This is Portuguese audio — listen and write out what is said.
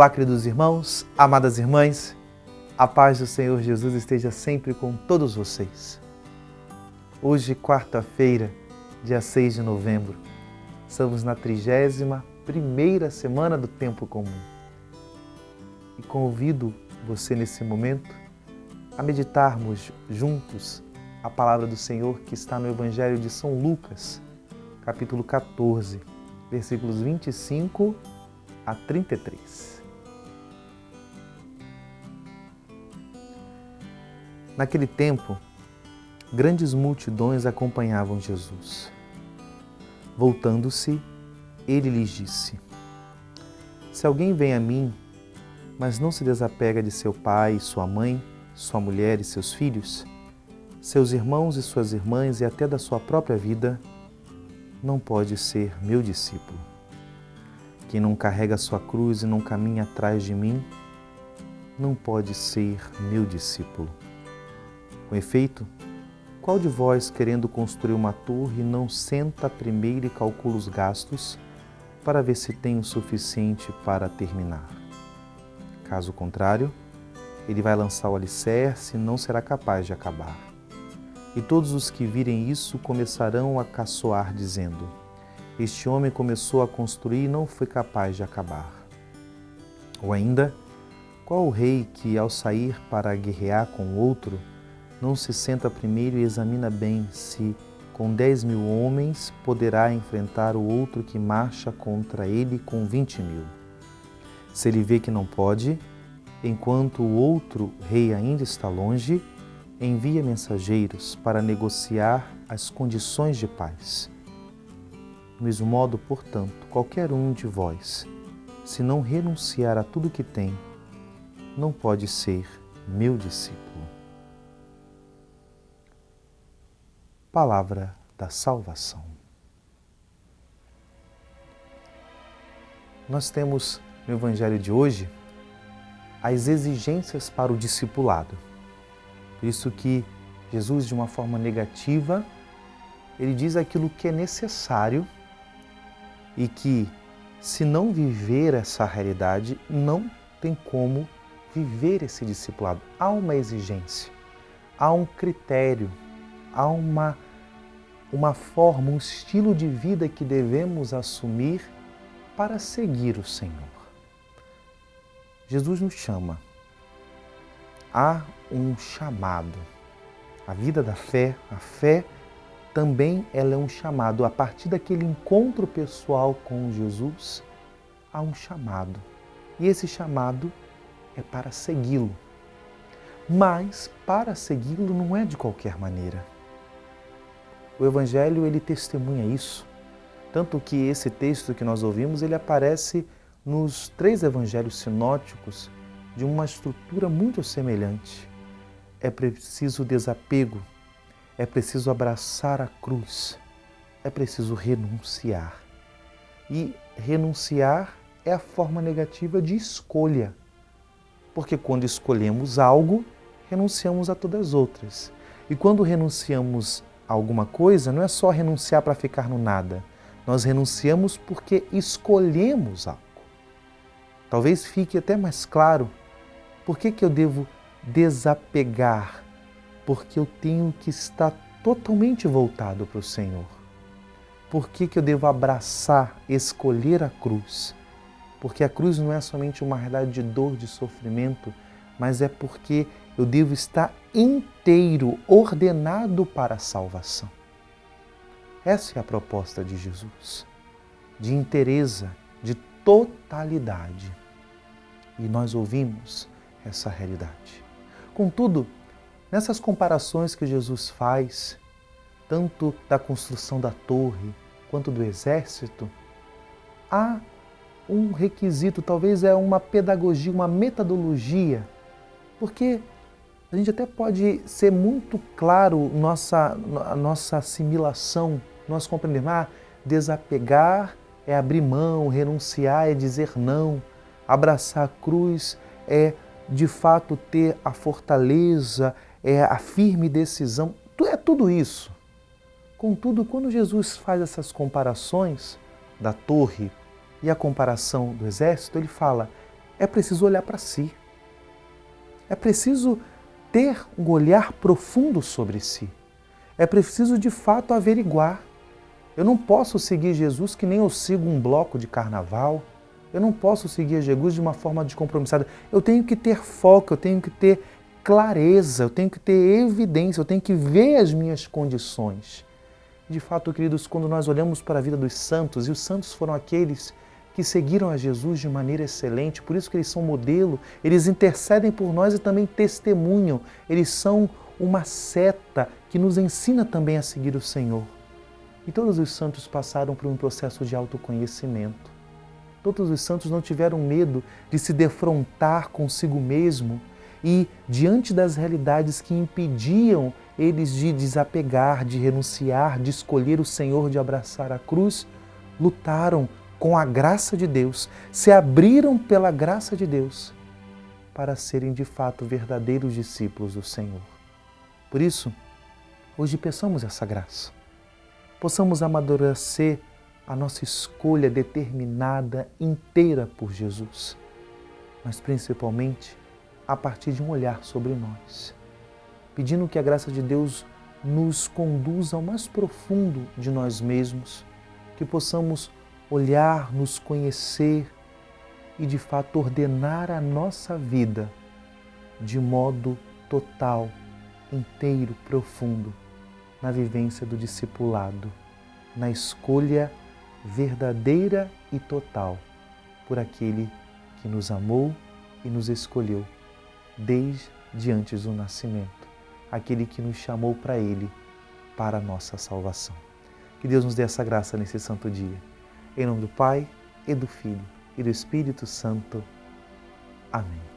Olá, queridos irmãos, amadas irmãs, a paz do Senhor Jesus esteja sempre com todos vocês. Hoje, quarta-feira, dia 6 de novembro, estamos na 31ª semana do Tempo Comum. E convido você nesse momento a meditarmos juntos a palavra do Senhor que está no Evangelho de São Lucas, capítulo 14, versículos 25 a 33. Naquele tempo, grandes multidões acompanhavam Jesus. Voltando-se, ele lhes disse: Se alguém vem a mim, mas não se desapega de seu pai e sua mãe, sua mulher e seus filhos, seus irmãos e suas irmãs e até da sua própria vida, não pode ser meu discípulo. Quem não carrega a sua cruz e não caminha atrás de mim, não pode ser meu discípulo. Com efeito, qual de vós, querendo construir uma torre, não senta primeiro e calcula os gastos para ver se tem o suficiente para terminar? Caso contrário, ele vai lançar o alicerce e não será capaz de acabar. E todos os que virem isso começarão a caçoar, dizendo: Este homem começou a construir e não foi capaz de acabar. Ou ainda, qual o rei que, ao sair para guerrear com outro, não se senta primeiro e examina bem se, com 10.000 homens, poderá enfrentar o outro que marcha contra ele com 20.000? Se ele vê que não pode, enquanto o outro rei ainda está longe, envia mensageiros para negociar as condições de paz. Do mesmo modo, portanto, qualquer um de vós, se não renunciar a tudo que tem, não pode ser meu discípulo. Palavra da salvação. Nós temos no Evangelho de hoje as exigências para o discipulado. Por isso que Jesus, de uma forma negativa, ele diz aquilo que é necessário e que, se não viver essa realidade, não tem como viver esse discipulado. Há uma exigência, há um critério, há uma forma, um estilo de vida que devemos assumir para seguir o Senhor. Jesus nos chama. Há um chamado. A vida da fé, a fé também ela é um chamado. A partir daquele encontro pessoal com Jesus, há um chamado. E esse chamado é para segui-lo. Mas para segui-lo não é de qualquer maneira. O Evangelho, ele testemunha isso. Tanto que esse texto que nós ouvimos, ele aparece nos 3 evangelhos sinóticos de uma estrutura muito semelhante. É preciso desapego, é preciso abraçar a cruz, é preciso renunciar. E renunciar é a forma negativa de escolha. Porque quando escolhemos algo, renunciamos a todas as outras. E quando renunciamos a alguma coisa, não é só renunciar para ficar no nada. Nós renunciamos porque escolhemos algo. Talvez fique até mais claro por que eu devo desapegar. Porque eu tenho que estar totalmente voltado para o Senhor. Por que eu devo abraçar, escolher a cruz? Porque a cruz não é somente uma realidade de dor, de sofrimento, mas é porque eu devo estar inteiro, ordenado para a salvação. Essa é a proposta de Jesus, de inteireza, de totalidade. E nós ouvimos essa realidade. Contudo, nessas comparações que Jesus faz, tanto da construção da torre quanto do exército, há um requisito, talvez é uma pedagogia, uma metodologia, porque a gente até pode ser muito claro a nossa assimilação, nós compreendermos, desapegar é abrir mão, renunciar é dizer não, abraçar a cruz é de fato ter a fortaleza, é a firme decisão, é tudo isso. Contudo, quando Jesus faz essas comparações da torre e a comparação do exército, ele fala: é preciso olhar para si. É preciso ter um olhar profundo sobre si. É preciso, de fato, averiguar. Eu não posso seguir Jesus que nem eu sigo um bloco de carnaval. Eu não posso seguir Jesus de uma forma descompromissada. Eu tenho que ter foco, eu tenho que ter clareza, eu tenho que ter evidência, eu tenho que ver as minhas condições. De fato, queridos, quando nós olhamos para a vida dos santos, e os santos foram aqueles que seguiram a Jesus de maneira excelente, por isso que eles são modelo, eles intercedem por nós e também testemunham, eles são uma seta que nos ensina também a seguir o Senhor. E todos os santos passaram por um processo de autoconhecimento. Todos os santos não tiveram medo de se defrontar consigo mesmo e, diante das realidades que impediam eles de desapegar, de renunciar, de escolher o Senhor, de abraçar a cruz, lutaram com a graça de Deus, se abriram pela graça de Deus para serem de fato verdadeiros discípulos do Senhor. Por isso, hoje peçamos essa graça. Possamos amadurecer a nossa escolha determinada, inteira por Jesus, mas principalmente a partir de um olhar sobre nós, pedindo que a graça de Deus nos conduza ao mais profundo de nós mesmos, que possamos olhar, nos conhecer e de fato ordenar a nossa vida de modo total, inteiro, profundo, na vivência do discipulado, na escolha verdadeira e total por aquele que nos amou e nos escolheu desde antes do nascimento, aquele que nos chamou para Ele, para a nossa salvação. Que Deus nos dê essa graça nesse santo dia. Em nome do Pai, e do Filho, e do Espírito Santo. Amém.